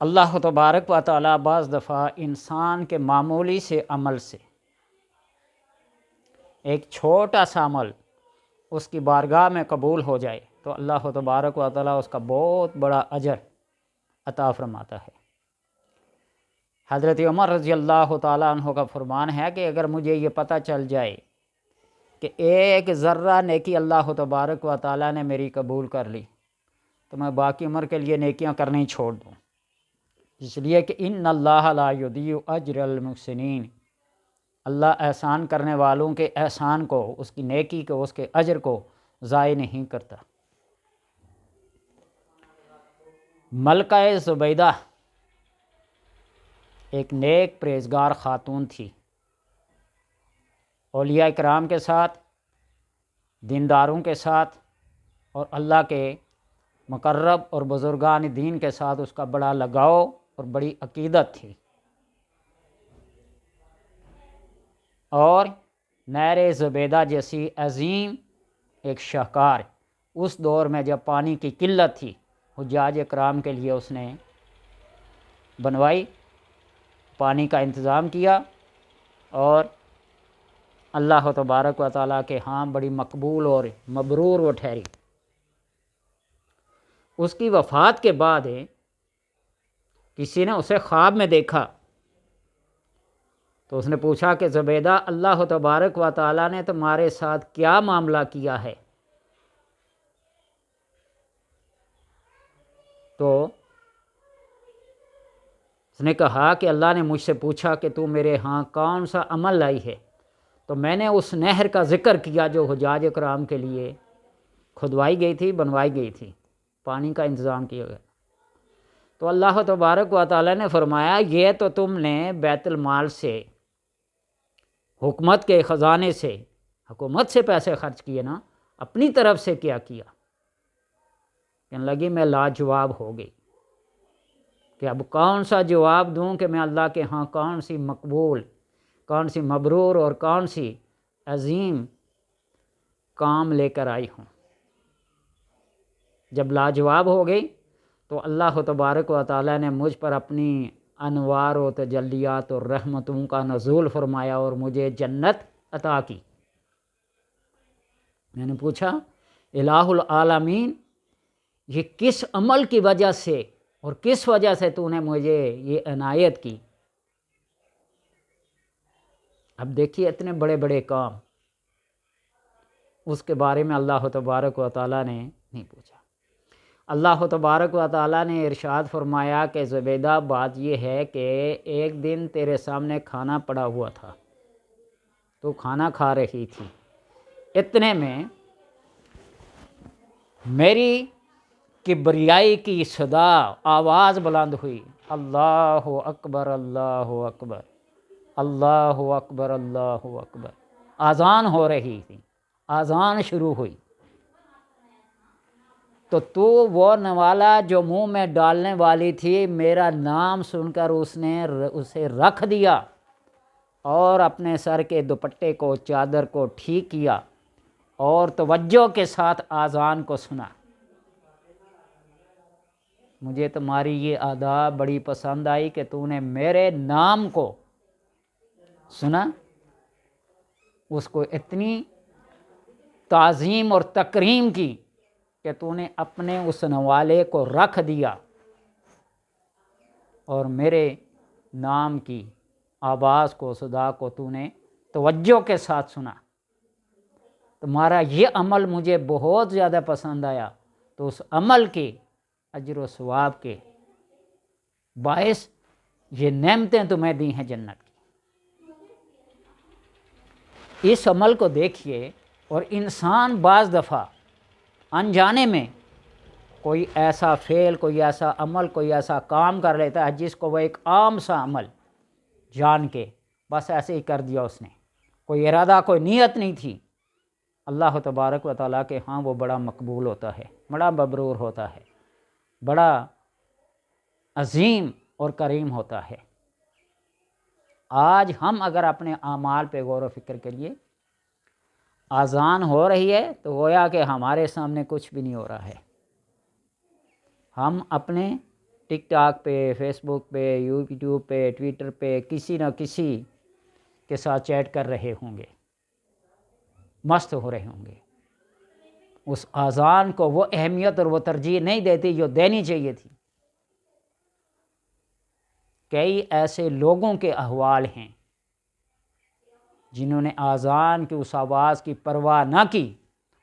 اللہ تبارک و تعالیٰ بعض دفعہ انسان کے معمولی سے عمل سے ایک چھوٹا سا عمل اس کی بارگاہ میں قبول ہو جائے تو اللہ تبارک و تعالیٰ اس کا بہت بڑا اجر عطا فرماتا ہے۔ حضرت عمر رضی اللہ تعالیٰ عنہ کا فرمان ہے کہ اگر مجھے یہ پتہ چل جائے کہ ایک ذرہ نیکی اللہ تبارک و تعالیٰ نے میری قبول کر لی تو میں باقی عمر کے لیے نیکیاں کرنا ہی چھوڑ دوں، اس لیے کہ ان اللہ لا یضیع اجر المحسنین، اللہ احسان کرنے والوں کے احسان کو، اس کی نیکی کو، اس کے اجر کو ضائع نہیں کرتا۔ ملکہ زبیدہ ایک نیک پرہیزگار خاتون تھی، اولیاء کرام کے ساتھ، دینداروں کے ساتھ اور اللہ کے مقرب اور بزرگان دین کے ساتھ اس کا بڑا لگاؤ اور بڑی عقیدت تھی، اور نہر زبیدہ جیسی عظیم ایک شاہکار اس دور میں جب پانی کی قلت تھی حجاج کرام کے لیے اس نے بنوائی، پانی کا انتظام کیا اور اللہ تبارک و تعالیٰ کے ہاں بڑی مقبول اور مبرور وہ ٹھہری۔ اس کی وفات کے بعد کسی نے اسے خواب میں دیکھا تو اس نے پوچھا کہ زبیدہ، اللہ تبارک و تعالیٰ نے تمہارے ساتھ کیا معاملہ کیا ہے؟ تو اس نے کہا کہ اللہ نے مجھ سے پوچھا کہ تو میرے ہاں کون سا عمل لائی ہے، تو میں نے اس نہر کا ذکر کیا جو حجاج کرام کے لیے کھدوائی گئی تھی، بنوائی گئی تھی، پانی کا انتظام کیا گیا۔ تو اللہ تبارک و تعالیٰ نے فرمایا یہ تو تم نے بیت المال سے، حکومت کے خزانے سے، حکومت سے پیسے خرچ کیے نا، اپنی طرف سے کیا کیا؟ کہنے لگی میں لاجواب ہو گئی کہ اب کون سا جواب دوں کہ میں اللہ کے ہاں کون سی مقبول، کون سی مبرور اور کون سی عظیم کام لے کر آئی ہوں۔ جب لاجواب ہو گئی تو اللہ تبارک و تعالیٰ نے مجھ پر اپنی انوار و تجلیات اور رحمتوں کا نزول فرمایا اور مجھے جنت عطا کی۔ میں نے پوچھا الہ العالمین، یہ کس عمل کی وجہ سے اور کس وجہ سے تو نے مجھے یہ عنایت کی؟ اب دیکھیے اتنے بڑے بڑے کام اس کے بارے میں اللہ تبارک و تعالیٰ نے نہیں پوچھا۔ اللہ تبارک و تعالیٰ نے ارشاد فرمایا کہ زبیدہ بات یہ ہے کہ ایک دن تیرے سامنے کھانا پڑا ہوا تھا، تو کھانا کھا رہی تھی، اتنے میں میری کبریائی کی صدا، آواز بلند ہوئی، اللہ اکبر اللہ اکبر اللہ اکبر اللہ اکبر، اذان ہو رہی تھی، اذان شروع ہوئی، تو وہ نوالا جو منہ میں ڈالنے والی تھی میرا نام سن کر اس نے اسے رکھ دیا اور اپنے سر کے دوپٹے کو، چادر کو ٹھیک کیا اور توجہ کے ساتھ اذان کو سنا۔ مجھے تمہاری یہ ادا بڑی پسند آئی کہ تو نے میرے نام کو سنا، اس کو اتنی تعظیم اور تکریم کی کہ تو نے اپنے اس نوالے کو رکھ دیا اور میرے نام کی آواز کو، صدا کو تو نے توجہ کے ساتھ سنا۔ تمہارا یہ عمل مجھے بہت زیادہ پسند آیا، تو اس عمل کے اجر و ثواب کے باعث یہ نعمتیں تمہیں دی ہیں جنت کی۔ اس عمل کو دیکھیے، اور انسان بعض دفعہ انجانے میں کوئی ایسا فعل، کوئی ایسا عمل، کوئی ایسا کام کر لیتا ہے جس کو وہ ایک عام سا عمل جان کے بس ایسے ہی کر دیا، اس نے کوئی ارادہ، کوئی نیت نہیں تھی، اللہ تبارک و تعالیٰ کے ہاں وہ بڑا مقبول ہوتا ہے، بڑا مبرور ہوتا ہے، بڑا عظیم اور کریم ہوتا ہے۔ آج ہم اگر اپنے اعمال پہ غور و فکر کریے، اذان ہو رہی ہے تو گویا کہ ہمارے سامنے کچھ بھی نہیں ہو رہا ہے، ہم اپنے ٹک ٹاک پہ، فیس بک پہ، یوٹیوب پہ، ٹویٹر پہ کسی نہ کسی کے ساتھ چیٹ کر رہے ہوں گے، مست ہو رہے ہوں گے، اس اذان کو وہ اہمیت اور وہ ترجیح نہیں دیتی جو دینی چاہیے تھی۔ کئی ایسے لوگوں کے احوال ہیں جنہوں نے اذان کی اس آواز کی پرواہ نہ کی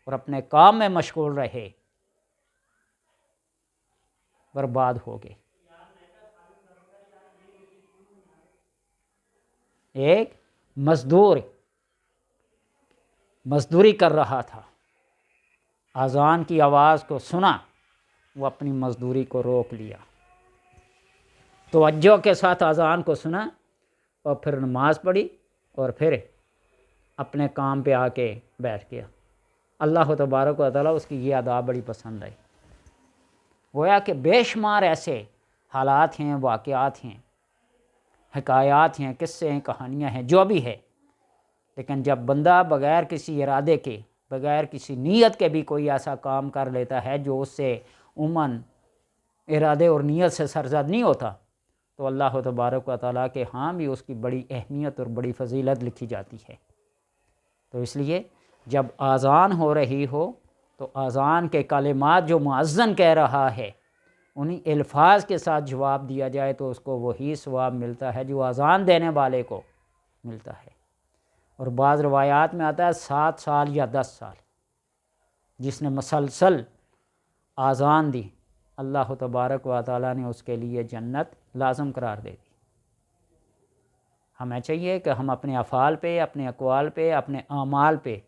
اور اپنے کام میں مشغول رہے، برباد ہو گئے۔ ایک مزدور مزدوری کر رہا تھا، اذان کی آواز کو سنا، وہ اپنی مزدوری کو روک لیا، توجہ کے ساتھ اذان کو سنا اور پھر نماز پڑھی اور پھر اپنے کام پہ آ کے بیٹھ گیا۔ اللہ تبارک و تعالیٰ اس کی یہ ادا بڑی پسند آئی۔ گویا کہ بے شمار ایسے حالات ہیں، واقعات ہیں، حکایات ہیں، قصے ہیں، کہانیاں ہیں، جو بھی ہے، لیکن جب بندہ بغیر کسی ارادے کے، بغیر کسی نیت کے بھی کوئی ایسا کام کر لیتا ہے جو اس سے عموماً ارادے اور نیت سے سرزد نہیں ہوتا، تو اللہ تبارک و تعالیٰ کے ہاں بھی اس کی بڑی اہمیت اور بڑی فضیلت لکھی جاتی ہے۔ تو اس لیے جب اذان ہو رہی ہو تو اذان کے کلمات جو مؤذن کہہ رہا ہے انہی الفاظ کے ساتھ جواب دیا جائے تو اس کو وہی ثواب ملتا ہے جو اذان دینے والے کو ملتا ہے۔ اور بعض روایات میں آتا ہے 7 سال یا 10 سال جس نے مسلسل اذان دی، اللہ تبارک و تعالیٰ نے اس کے لیے جنت لازم قرار دے دی۔ ہمیں چاہیے کہ ہم اپنے افعال پہ، اپنے اقوال پہ، اپنے اعمال پہ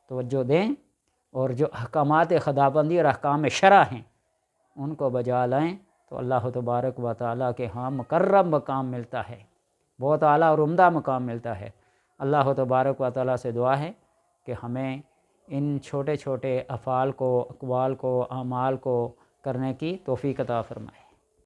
توجہ دیں اور جو احکامات خداوندی اور احکام شرع ہیں ان کو بجا لائیں تو اللہ تبارک و تعالیٰ کے ہاں مکرم مقام ملتا ہے، بہت اعلیٰ اور عمدہ مقام ملتا ہے۔ اللہ تبارک و تعالیٰ سے دعا ہے کہ ہمیں ان چھوٹے چھوٹے افعال کو، اقوال کو، اعمال کو کرنے کی توفیق عطا فرمائے۔